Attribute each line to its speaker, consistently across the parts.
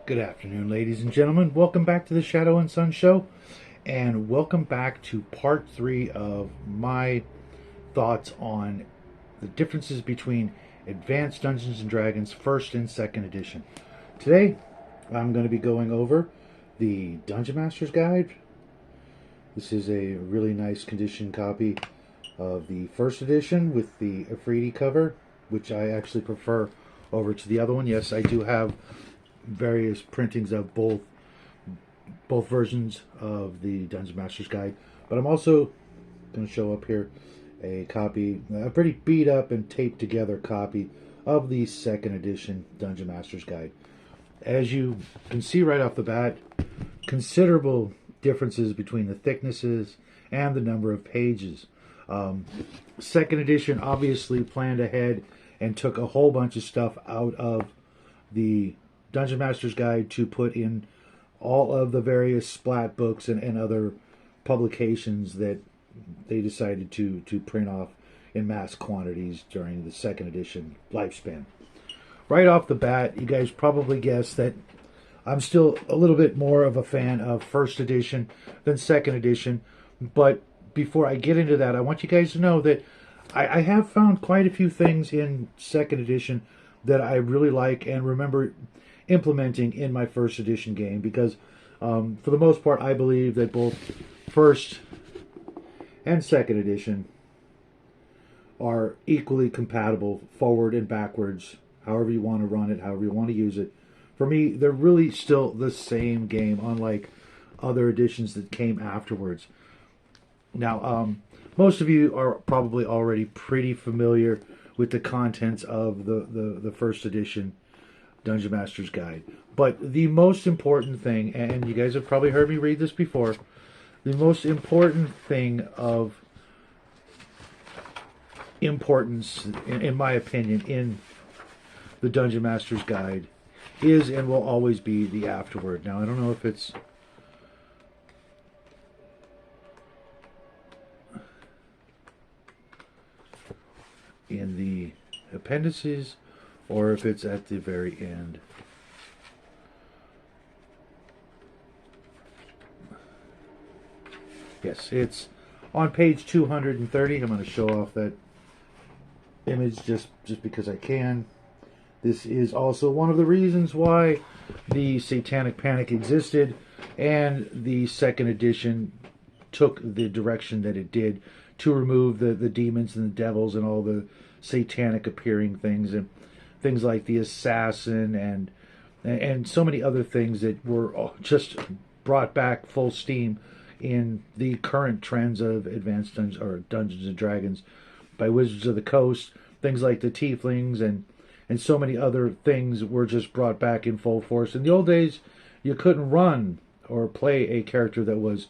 Speaker 1: Good afternoon, ladies and gentlemen. Welcome back to the Shad9w and Son Show, and welcome back to part 3 of my thoughts on the differences between Advanced Dungeons and Dragons 1st and 2nd edition. Today, I'm going to be going over the Dungeon Master's Guide. This is a really nice condition copy of the 1st edition with the Afridi cover, which I actually prefer over to the other one. Yes, I do have various printings of both versions of the Dungeon Master's Guide, but I'm also going to show up here a copy, a pretty beat up and taped together copy of the 2nd edition Dungeon Master's Guide. As you can see right off the bat, considerable differences between the thicknesses and the number of pages. 2nd edition obviously planned ahead and took a whole bunch of stuff out of the Dungeon Master's Guide to put in all of the various splat books and other publications that they decided to print off in mass quantities during the 2nd edition lifespan. Right off the bat, you guys probably guessed that I'm still a little bit more of a fan of 1st edition than 2nd edition, but before I get into that, I want you guys to know that I have found quite a few things in 2nd edition that I really like and remember implementing in my 1st edition game, because for the most part I believe that both 1st and 2nd edition are equally compatible forward and backwards, however you want to run it, however you want to use it. For me, they're really still the same game, unlike other editions that came afterwards. Now, most of you are probably already pretty familiar with the contents of the 1st edition Dungeon Master's Guide. But the most important thing, and you guys have probably heard me read this before, the most important thing of importance, in my opinion, in the Dungeon Master's Guide is and will always be the afterword. Now, I don't know if it's in the appendices or if it's at the very end. Yes, it's on page 230. I'm going to show off that image just because I can. This is also one of the reasons why the Satanic Panic existed and the 2nd edition took the direction that it did to remove the demons and the devils and all the satanic appearing things, and things like the assassin and so many other things that were just brought back full steam in the current trends of Advanced Dungeons or Dungeons and Dragons by Wizards of the Coast. Things like the tieflings and so many other things were just brought back in full force. In the old days, you couldn't run or play a character that was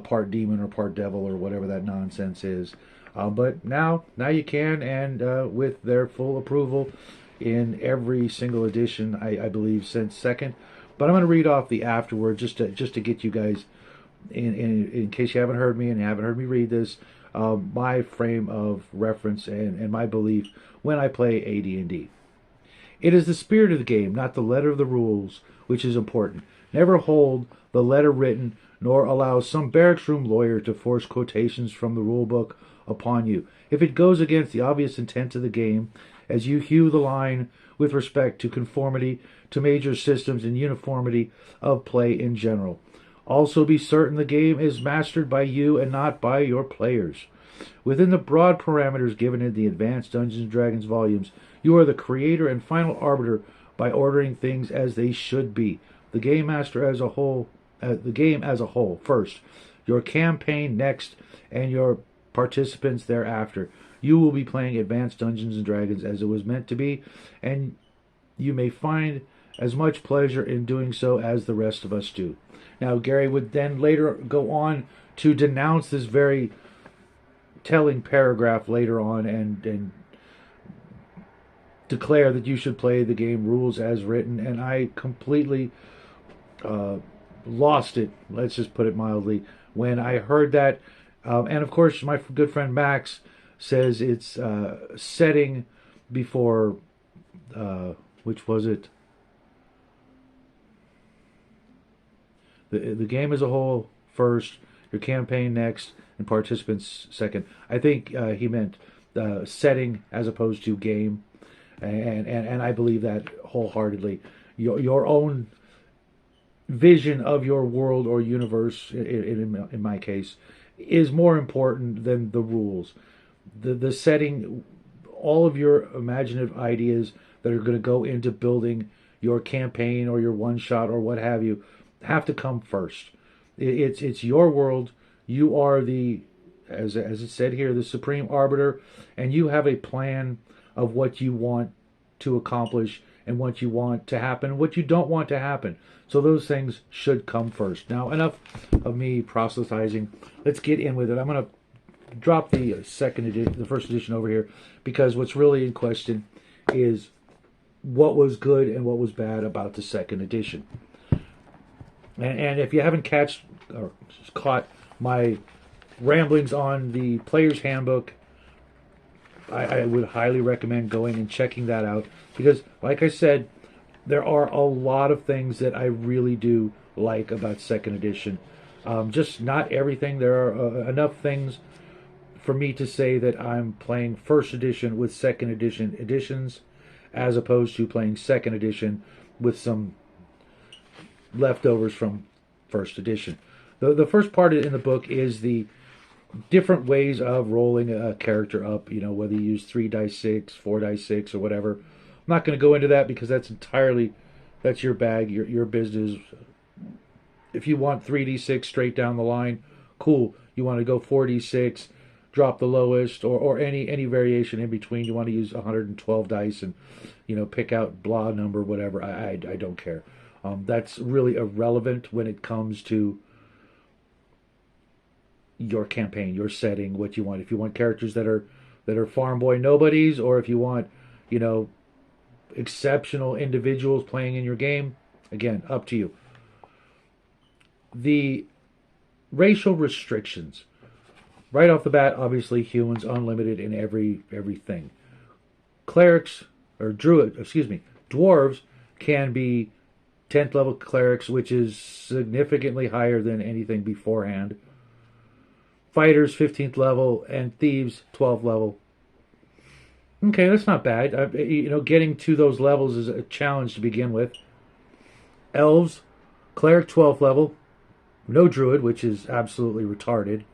Speaker 1: part demon or part devil or whatever that nonsense is. But now you can, and with their full approval in every single edition, I believe, since 2nd. But I'm going to read off the afterword just to get you guys, in case you haven't heard me and you haven't heard me read this, my frame of reference and my belief when I play AD&D. It is the spirit of the game, not the letter of the rules, which is important. Never hold the letter written, nor allow some barracks room lawyer to force quotations from the rulebook upon you. If it goes against the obvious intent of the game, as you hew the line with respect to conformity to major systems and uniformity of play in general. Also be certain the game is mastered by you and not by your players. Within the broad parameters given in the Advanced Dungeons and Dragons volumes, you are the creator and final arbiter by ordering things as they should be. The game master as a whole, the game as a whole first, your campaign next, and your participants thereafter. You will be playing Advanced Dungeons and Dragons as it was meant to be, and you may find as much pleasure in doing so as the rest of us do. Now, Gary would then later go on to denounce this very telling paragraph later on and declare that you should play the game rules as written, and I completely lost it, let's just put it mildly, when I heard that. And of course, my good friend Max says it's setting before, which was it? The game as a whole first, your campaign next, and participants second. I think he meant setting as opposed to game, and I believe that wholeheartedly. Your own vision of your world or universe, in my case, is more important than the rules. The setting, all of your imaginative ideas that are going to go into building your campaign or your one shot or what have you, have to come first. It's your world. You are the, as it said here, the supreme arbiter, and you have a plan of what you want to accomplish and what you want to happen and what you don't want to happen. So those things should come first. Now, enough of me proselytizing. Let's get in with it. I'm going to drop the first edition over here, because what's really in question is what was good and what was bad about the second edition. And if you haven't caught my ramblings on the Player's Handbook, I would highly recommend going and checking that out, because, like I said, there are a lot of things that I really do like about second edition. Just not everything. There are enough things for me to say that I'm playing first edition with second edition editions, as opposed to playing second edition with some leftovers from first edition. The first part in the book is the different ways of rolling a character up, whether you use 3 dice 6, 4 dice 6, or whatever. I'm not going to go into that, because that's your bag, your business. If you want 3d6 straight down the line, cool. You want to go 4d6, drop the lowest, or any variation in between. You want to use 112 dice and pick out blah number, whatever. I don't care. That's really irrelevant when it comes to your campaign, your setting, what you want. If you want characters that are farm boy nobodies, or if you want, exceptional individuals playing in your game, again, up to you. The racial restrictions. Right off the bat, obviously, humans unlimited in everything. Clerics, or dwarves can be 10th level clerics, which is significantly higher than anything beforehand. Fighters, 15th level, and thieves, 12th level. Okay, that's not bad. Getting to those levels is a challenge to begin with. Elves, cleric, 12th level. No druid, which is absolutely retarded.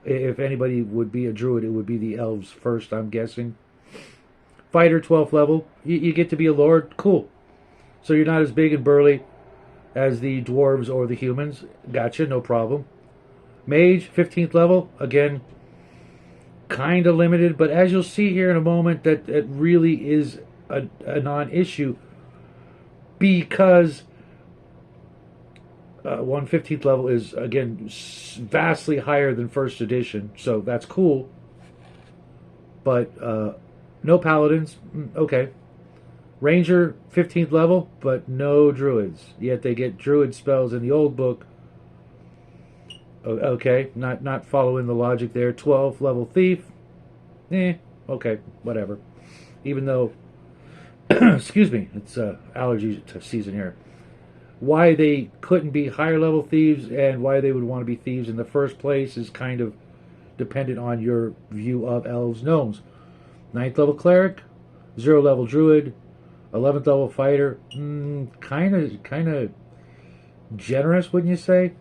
Speaker 1: If anybody would be a druid, it would be the elves first, I'm guessing. Fighter, 12th level. You get to be a lord. Cool. So you're not as big and burly as the dwarves or the humans. Gotcha, no problem. Mage, 15th level. Again, kind of limited, but as you'll see here in a moment, that it really is a non-issue, because 1/15th level is, again, vastly higher than first edition, so that's cool. But no paladins. Okay. Ranger, 15th level, but no druids. Yet they get druid spells in the old book. Okay, not following the logic there. 12th level thief. Okay, whatever. Even though, excuse me, it's allergy season here. Why they couldn't be higher level thieves and why they would want to be thieves in the first place is kind of dependent on your view of elves, gnomes. 9th level cleric, 0 level druid, 11th level fighter. Kind of generous, wouldn't you say?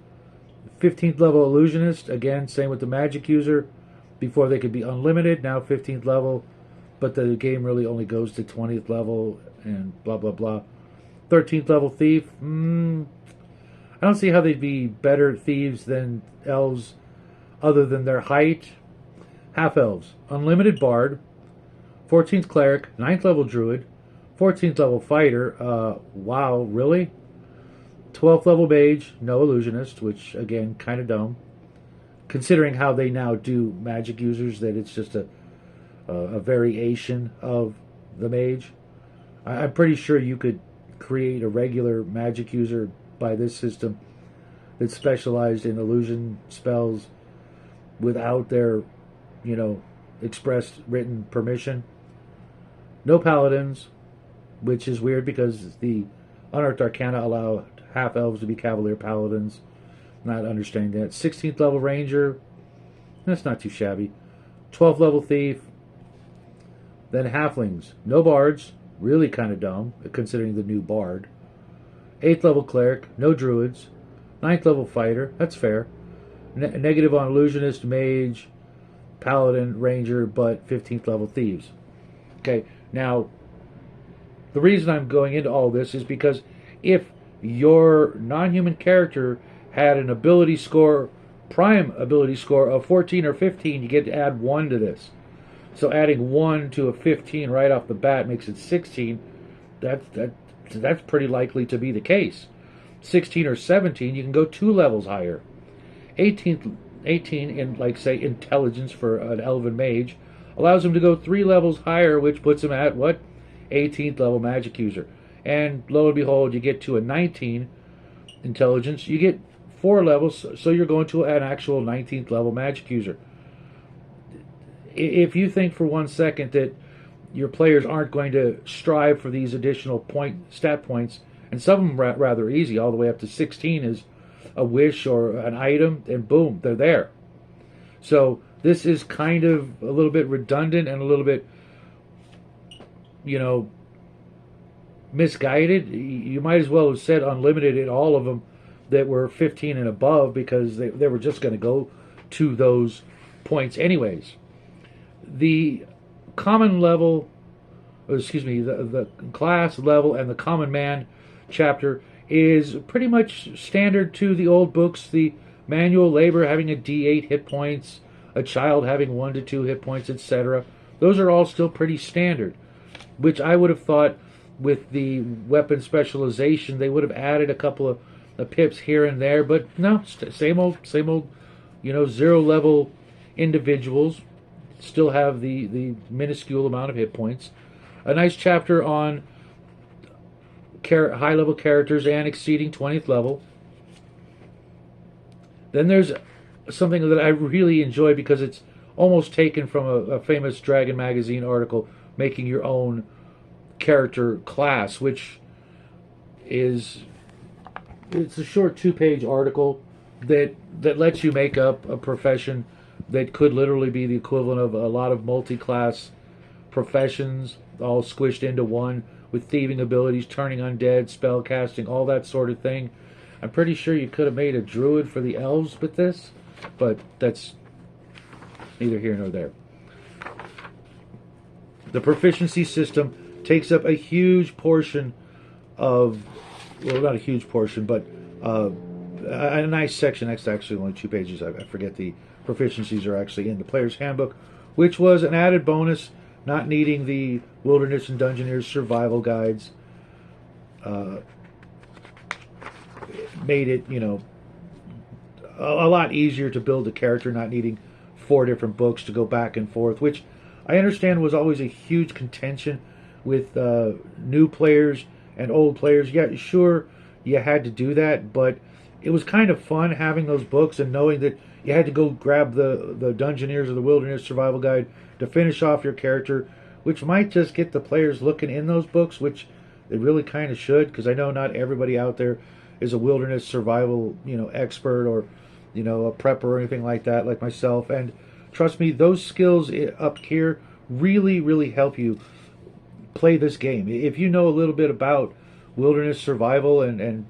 Speaker 1: 15th level illusionist, again, same with the magic user. Before they could be unlimited, now 15th level, but the game really only goes to 20th level and blah blah blah. 13th level thief. I don't see how they'd be better thieves than elves other than their height. Half elves, unlimited bard, 14th cleric, 9th level druid, 14th level fighter. Wow, really? 12th level mage, no illusionist, which again, kind of dumb. Considering how they now do magic users, that it's just a variation of the mage. I'm pretty sure you could create a regular magic user by this system that specialized in illusion spells without their, expressed written permission. No paladins, which is weird because the Unearthed Arcana allow half elves to be Cavalier Paladins. Not understanding that. 16th level ranger, that's not too shabby. 12th level thief. Then halflings, no bards, really kind of dumb considering the new bard. 8th level cleric, no druids. 9th level fighter, that's fair. Negative on illusionist, mage, paladin, ranger, but 15th level thieves. Okay, now the reason I'm going into all this is because if your non-human character had an ability score, prime ability score of 14 or 15, you get to add 1 to this. So adding 1 to a 15 right off the bat makes it 16. That's pretty likely to be the case. 16 or 17, you can go 2 levels higher. 18 in, like, say, intelligence for an elven mage allows him to go 3 levels higher, which puts him at, what? 18th level magic user. And lo and behold, you get to a 19 intelligence, you get 4 levels, so you're going to an actual 19th level magic user. If you think for 1 second that your players aren't going to strive for these additional stat points, and some of them rather easy, all the way up to 16 is a wish or an item, and boom, they're there. So this is kind of a little bit redundant and a little bit, misguided. You might as well have said unlimited in all of them that were 15 and above, because they were just going to go to those points anyways. The common level, the class level and the common man chapter is pretty much standard to the old books. The manual labor having a D8 hit points, a child having 1 to 2 hit points, etc. Those are all still pretty standard, which I would have thought with the weapon specialization they would have added a couple of pips here and there, but no, same old, 0 level individuals still have the minuscule amount of hit points. A nice chapter on high level characters and exceeding 20th level. Then there's something that I really enjoy because it's almost taken from a famous Dragon magazine article, making your own character class, which it's a short 2-page article that lets you make up a profession that could literally be the equivalent of a lot of multi-class professions all squished into one, with thieving abilities, turning undead, spell casting, all that sort of thing. I'm pretty sure you could have made a druid for the elves with this, but that's neither here nor there. The proficiency system takes up a huge portion of, well, not a huge portion, but a nice section. That's actually only 2 pages. I forget the proficiencies are actually in the player's handbook, which was an added bonus, not needing the Wilderness and Dungeoneers survival guides. Made it, a lot easier to build a character, not needing 4 different books to go back and forth, which I understand was always a huge contention with new players and old players. Yeah, sure, you had to do that, but it was kind of fun having those books and knowing that you had to go grab the Dungeoneers or the Wilderness Survival Guide to finish off your character, which might just get the players looking in those books, which they really kind of should, because I know not everybody out there is a wilderness survival, expert, or, a prepper or anything like that, like myself. And trust me, those skills up here really, really help you play this game. If you know a little bit about wilderness survival and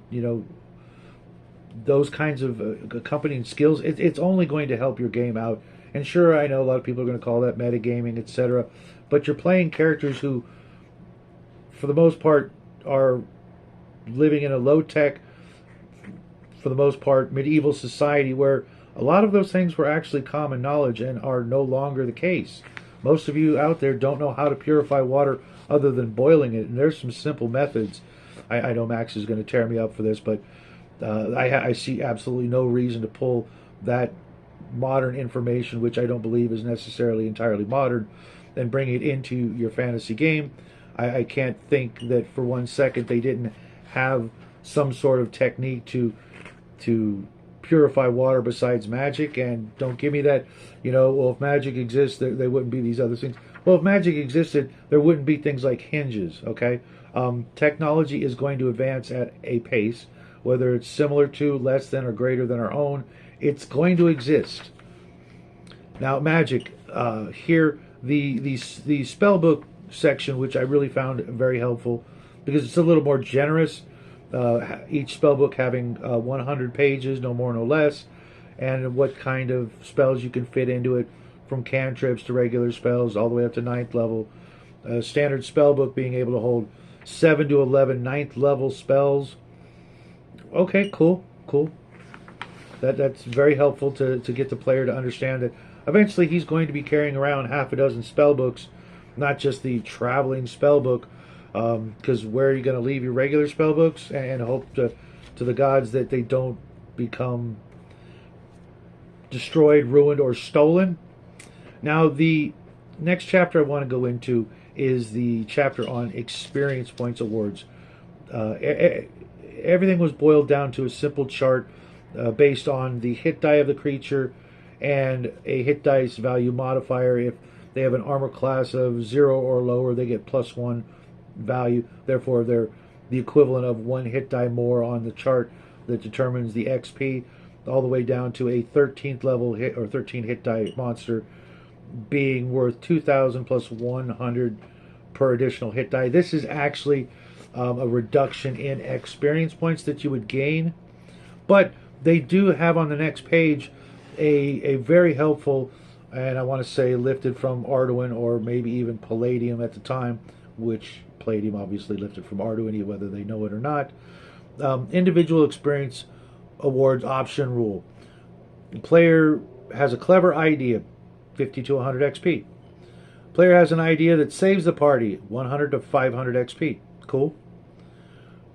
Speaker 1: those kinds of accompanying skills, it's only going to help your game out. And sure, I know a lot of people are going to call that metagaming, etc. But you're playing characters who, for the most part, are living in a low-tech, for the most part, medieval society where a lot of those things were actually common knowledge and are no longer the case. Most of you out there don't know how to purify water other than boiling it, and there's some simple methods. I know Max is going to tear me up for this, but I see absolutely no reason to pull that modern information, which I don't believe is necessarily entirely modern, and bring it into your fantasy game. I can't think that for 1 second they didn't have some sort of technique to purify water besides magic. And don't give me that, well, if magic exists, there wouldn't be these other things. Well, if magic existed, there wouldn't be things like hinges, okay? Technology is going to advance at a pace whether it's similar to, less than, or greater than our own. It's going to exist. Now, magic. Here, the spellbook section, which I really found very helpful, because it's a little more generous. Each spellbook having 100 pages, no more, no less, and what kind of spells you can fit into it, from cantrips to regular spells, all the way up to 9th level. Standard spellbook being able to hold 7 to 11 9th level spells. Okay, cool. That's very helpful to get the player to understand that eventually he's going to be carrying around half a dozen spell books, not just the traveling spell book, because where are you going to leave your regular spell books and hope to the gods that they don't become destroyed, ruined, or stolen? Now, the next chapter I want to go into is the chapter on experience points awards. Everything was boiled down to a simple chart based on the hit die of the creature and a hit dice value modifier. If they have an armor class of 0 or lower, they get +1 value. Therefore, they're the equivalent of 1 hit die more on the chart that determines the XP, all the way down to a 13th level hit or 13 hit die monster being worth 2,000 plus 100 per additional hit die. This is actually a reduction in experience points that you would gain, but they do have on the next page a very helpful, and I want to say lifted from Arduin or maybe even Palladium at the time, which Palladium obviously lifted from Arduin, whether they know it or not. Individual experience awards option rule. The player has a clever idea, 50 to 100 XP. Player has an idea that saves the party, 100 to 500 XP. Cool.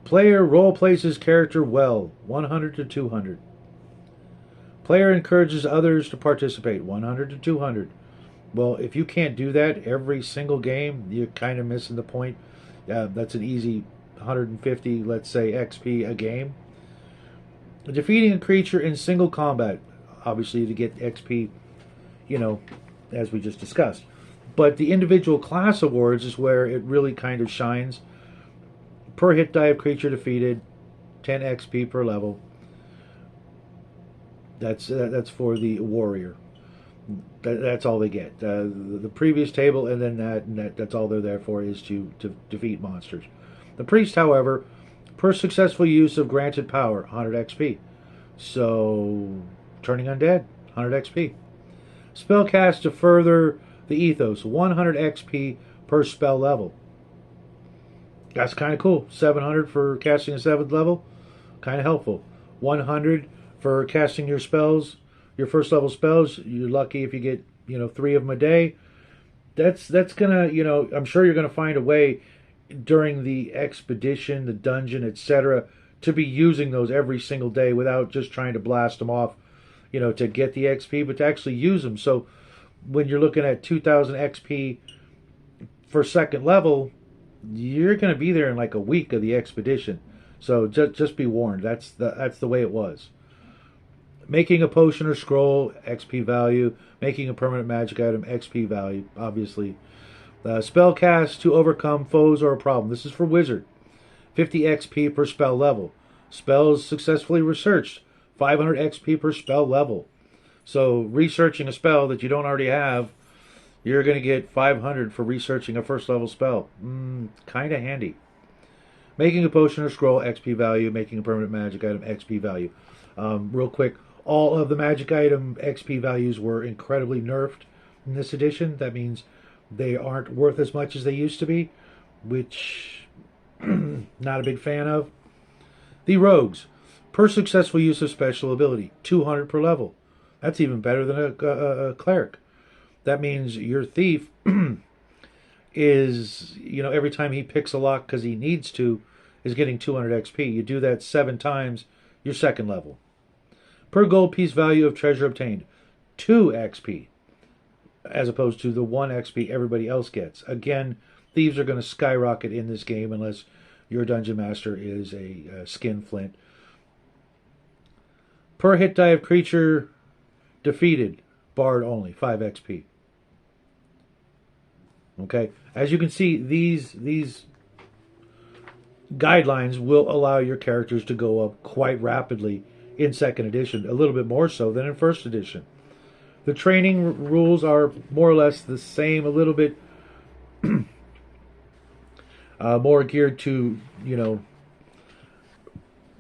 Speaker 1: Player role plays his character well, 100 to 200. Player encourages others to participate, 100 to 200. Well, if you can't do that every single game, you're kind of missing the point. That's an easy 150, let's say, XP a game. Defeating a creature in single combat, obviously to get XP, as we just discussed. But the individual class awards is where it really kind of shines. Per hit die of creature defeated, 10 XP per level. That's for the warrior. That's all they get. The previous table, and then that's all they're there for, is to defeat monsters. The priest, however, per successful use of granted power, 100 XP. So, turning undead, 100 XP. Spell cast to further the ethos, 100 XP per spell level. That's kind of cool. 700 for casting a 7th level, kind of helpful. 100 for casting your spells, your first level spells. You're lucky if you get 3 of them a day. That's gonna I'm sure you're gonna find a way during the expedition, the dungeon, etc., to be using those every single day without just trying to blast them off, to get the XP, but to actually use them. So when you're looking at 2,000 XP for 2nd level, you're going to be there in like a week of the expedition. So just be warned. That's the way it was. Making a potion or scroll, XP value. Making a permanent magic item, XP value, obviously. Spell cast to overcome foes or a problem. This is for wizard. 50 XP per spell level. Spells successfully researched, 500 XP per spell level. So researching a spell that you don't already have, you're going to get 500 for researching a first level spell. Kind of handy. Making a potion or scroll, XP value. Making a permanent magic item, XP value. Real quick, all of the magic item XP values were incredibly nerfed in this edition. That means they aren't worth as much as they used to be, which not a big fan of. The rogues, per successful use of special ability, 200 per level. That's even better than a cleric. That means your thief is, every time he picks a lock because he needs to, is getting 200 XP. You do that 7 times, you're 2nd level. Per gold piece value of treasure obtained, 2 XP, as opposed to the 1 XP everybody else gets. Again, thieves are going to skyrocket in this game unless your dungeon master is a skinflint. Per hit die of creature defeated, bard only, 5 XP. Okay, as you can see, these guidelines will allow your characters to go up quite rapidly in second edition, a little bit more so than in first edition. The training rules are more or less the same, a little bit more geared to,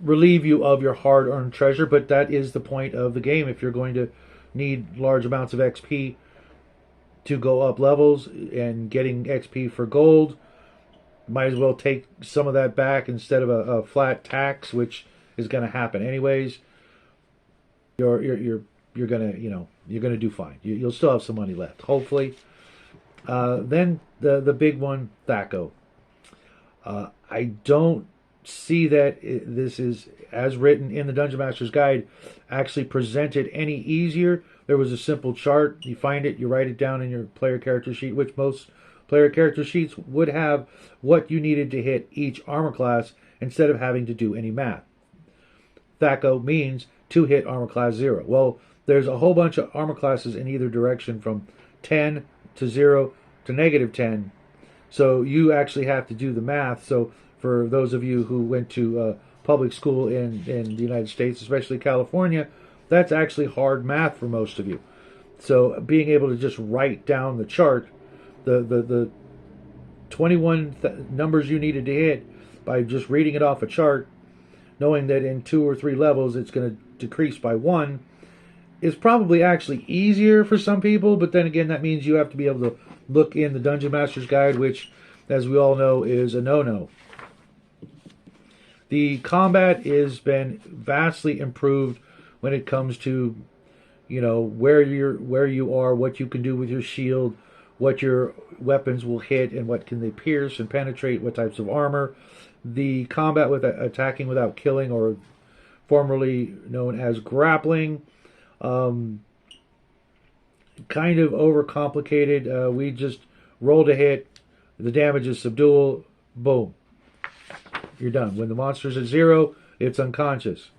Speaker 1: relieve you of your hard-earned treasure, but that is the point of the game. If you're going to need large amounts of XP to go up levels, and getting XP for gold, might as well take some of that back instead of a flat tax, which is going to happen anyways. You're gonna you're gonna do fine. You'll still have some money left, hopefully. Then the big one, THAC0. I don't see that this is, as written in the Dungeon Master's Guide, actually presented any easier. There was a simple chart. You find it, you write it down in your player character sheet, which most player character sheets would have what you needed to hit each armor class instead of having to do any math. THAC0 means to hit armor class 0. Well, there's a whole bunch of armor classes in either direction from 10 to 0 to negative 10. So you actually have to do the math. So for those of you who went to public school in the United States, especially California, that's actually hard math for most of you. So being able to just write down the chart, the 21 numbers you needed to hit by just reading it off a chart, knowing that in 2 or 3 levels it's going to decrease by 1, is probably actually easier for some people. But then again, that means you have to be able to look in the Dungeon Master's Guide, which, as we all know, is a no-no. The combat has been vastly improved when it comes to, where you are, what you can do with your shield, what your weapons will hit, and what can they pierce and penetrate, what types of armor. The combat with attacking without killing, or formerly known as grappling, kind of overcomplicated. We just rolled a hit, the damage is subdual, boom, you're done. When the monster's at 0, it's unconscious.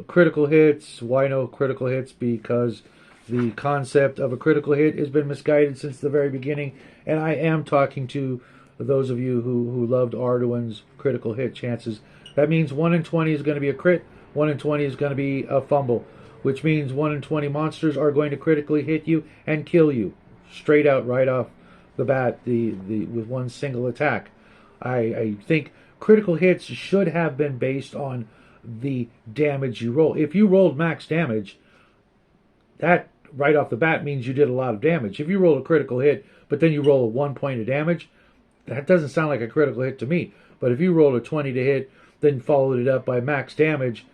Speaker 1: Critical hits, why no critical hits? Because the concept of a critical hit has been misguided since the very beginning, and I am talking to those of you who loved Arduin's critical hit chances. That means 1 in 20 is going to be a crit, 1 in 20 is going to be a fumble, which means 1 in 20 monsters are going to critically hit you and kill you straight out, right off the bat, with one single attack. I think critical hits should have been based on the damage you roll. If you rolled max damage, that right off the bat means you did a lot of damage. If you roll a critical hit, but then you roll a 1 point of damage, that doesn't sound like a critical hit to me. But if you rolled a 20 to hit, then followed it up by max damage,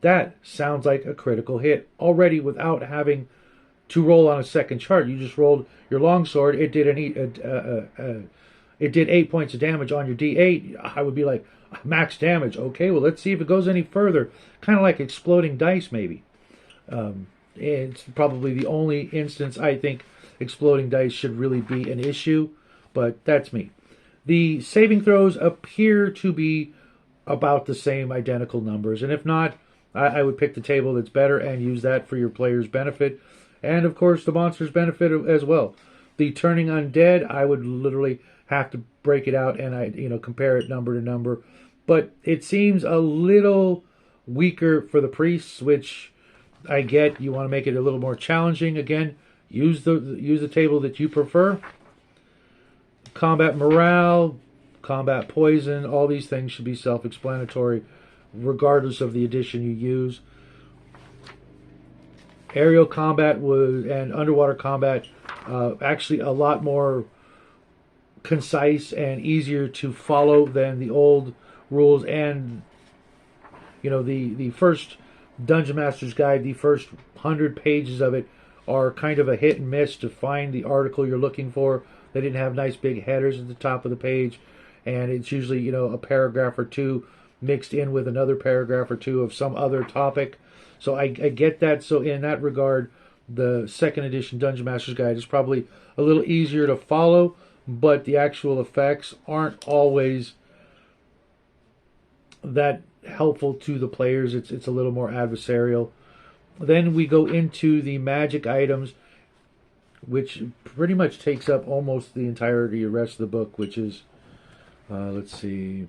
Speaker 1: that sounds like a critical hit already without having to roll on a second chart. You just rolled your longsword. It did it did 8 points of damage on your D8. I would be like, max damage. Okay, well, let's see if it goes any further. Kind of like exploding dice, maybe. It's probably the only instance I think exploding dice should really be an issue, but that's me. The saving throws appear to be about the same, identical numbers, and if not, I would pick the table that's better and use that for your player's benefit, and of course the monster's benefit as well. The turning undead, I would literally have to break it out and compare it number to number, but it seems a little weaker for the priests, which I get. You want to make it a little more challenging. Again, use the table that you prefer. Combat morale, combat poison, all these things should be self-explanatory regardless of the edition you use. Aerial combat and underwater combat actually a lot more concise and easier to follow than the old rules. And the first Dungeon Master's Guide, the first 100 pages of it are kind of a hit and miss to find the article you're looking for. They didn't have nice big headers at the top of the page, and it's usually a paragraph or two mixed in with another paragraph or two of some other topic. So I get that. So in that regard, the second edition Dungeon Master's Guide is probably a little easier to follow, but the actual effects aren't always that helpful to the players. It's a little more adversarial. Then we go into the magic items, which pretty much takes up almost the entirety of the rest of the book, which is, let's see,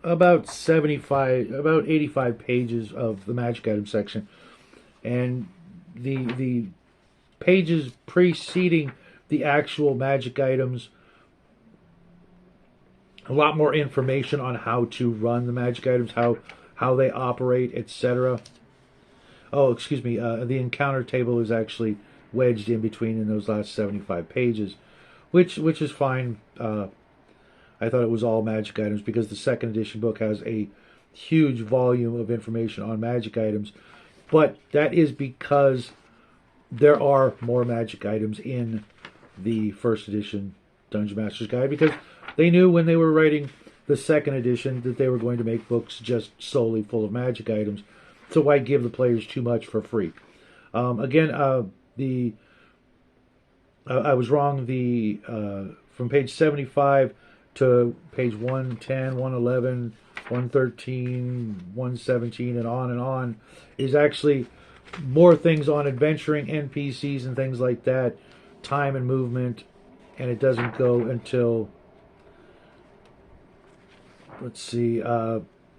Speaker 1: about 85 pages of the magic item section, and the pages preceding the actual magic items, a lot more information on how to run the magic items, how they operate, etc. Oh, excuse me. The encounter table is actually wedged in between in those last 75 pages, which is fine. I thought it was all magic items because the second edition book has a huge volume of information on magic items, but that is because there are more magic items in the first edition Dungeon Master's Guide, because they knew when they were writing the second edition that they were going to make books just solely full of magic items. So why give the players too much for free? Again, I was wrong. From page 75 to page 110, 111, 113, 117, and on is actually more things on adventuring, NPCs, and things like that, time and movement, and it doesn't go until, let's see,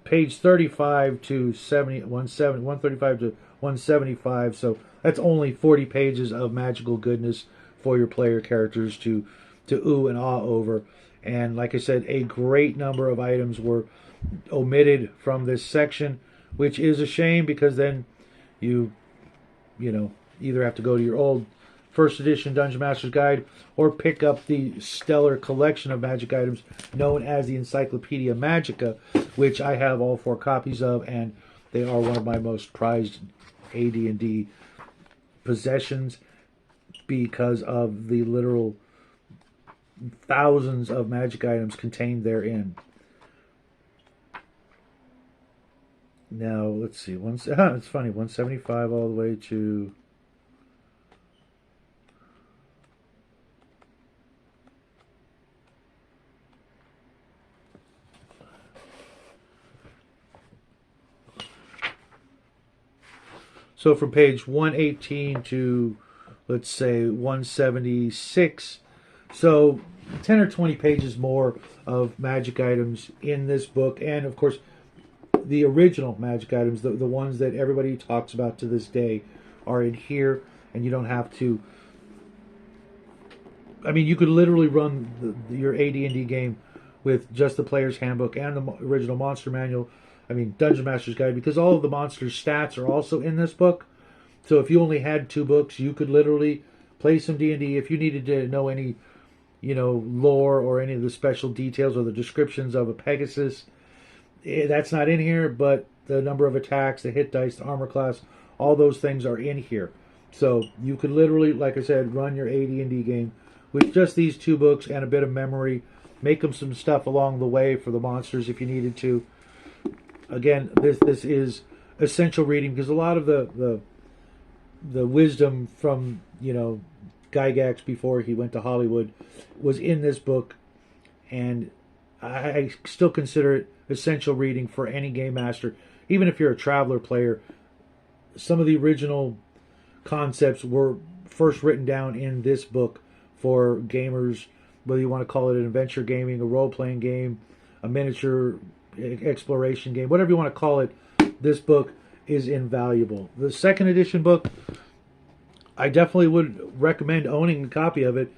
Speaker 1: page 35 to 135 to 175. So that's only 40 pages of magical goodness for your player characters to ooh and ah over. And like I said, a great number of items were omitted from this section, which is a shame, because then you either have to go to your old first edition Dungeon Master's Guide or pick up the stellar collection of magic items known as the Encyclopedia Magica, which I have all 4 copies of, and they are one of my most prized AD&D possessions because of the literal thousands of magic items contained therein. Now, let's see. It's funny. 175 all the way to... So from page 118 to, let's say, 176... So 10 or 20 pages more of magic items in this book. And, of course, the original magic items, the ones that everybody talks about to this day, are in here. And you don't have to... I mean, you could literally run your AD&D game with just the Player's Handbook and the original Monster Manual. I mean, Dungeon Master's Guide, because all of the monsters' stats are also in this book. So if you only had 2 books, you could literally play some D&D. If you needed to know any... lore or any of the special details or the descriptions of a Pegasus, that's not in here, but the number of attacks, the hit dice, the armor class, all those things are in here. So you could literally, like I said, run your AD&D game with just these 2 books and a bit of memory. Make them some stuff along the way for the monsters if you needed to. Again, this is essential reading, because a lot of the wisdom from, Gygax before he went to Hollywood was in this book, and I still consider it essential reading for any game master. Even if you're a Traveler player, some of the original concepts were first written down in this book for gamers, whether you want to call it an adventure gaming, a role-playing game, a miniature exploration game, whatever you want to call it. This book is invaluable. The second edition book, I definitely would recommend owning a copy of it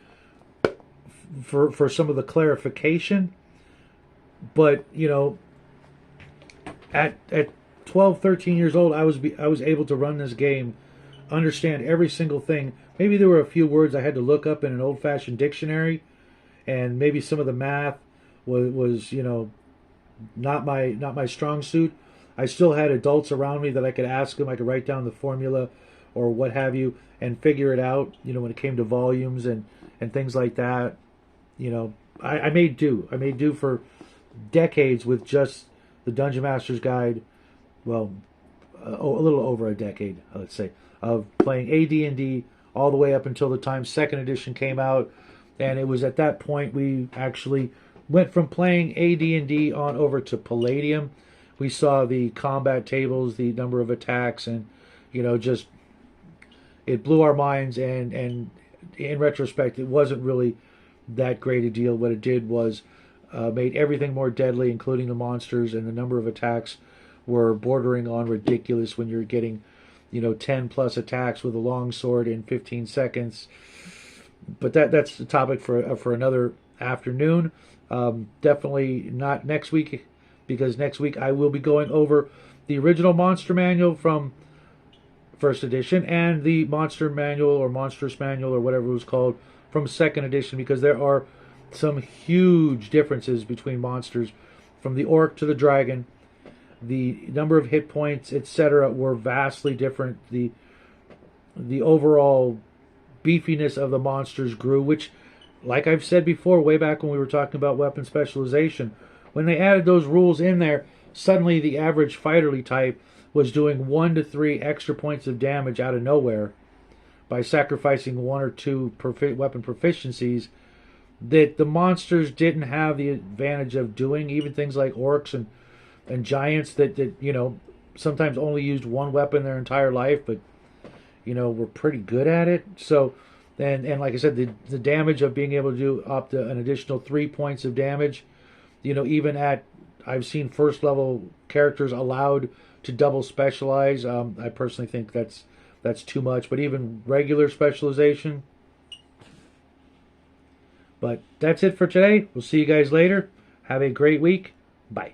Speaker 1: for some of the clarification. But, at 12, 13 years old, I was able to run this game, understand every single thing. Maybe there were a few words I had to look up in an old-fashioned dictionary, and maybe some of the math was not my strong suit. I still had adults around me that I could ask them. I could write down the formula or what have you and figure it out, when it came to volumes and things like that. I made do. I made do for decades with just the Dungeon Master's Guide. Well, a little over a decade, let's say, of playing AD&D all the way up until the time second edition came out. And it was at that point we actually went from playing AD&D on over to Palladium. We saw the combat tables, the number of attacks, and just it blew our minds. And in retrospect, it wasn't really that great a deal. What it did was made everything more deadly, including the monsters, and the number of attacks were bordering on ridiculous when you're getting, 10 plus attacks with a long sword in 15 seconds. But that's the topic for another afternoon. Definitely not next week, because next week I will be going over the original monster manual from first edition and the monster manual or monstrous manual or whatever it was called from second edition, because there are some huge differences between monsters from the orc to the dragon. The number of hit points, etc., were vastly different. The overall beefiness of the monsters grew, which, like I've said before, way back when we were talking about weapon specialization, when they added those rules in there, suddenly the average fighterly type was doing 1 to 3 extra points of damage out of nowhere by sacrificing 1 or 2 weapon proficiencies that the monsters didn't have the advantage of doing. Even things like orcs and giants that sometimes only used 1 weapon their entire life, but were pretty good at it. So, and like I said, the damage of being able to do up to an additional 3 points of damage, even at, I've seen first level characters allowed to double specialize. I personally think that's too much, but even regular specialization. But that's it for today. We'll see you guys later. Have a great week. Bye.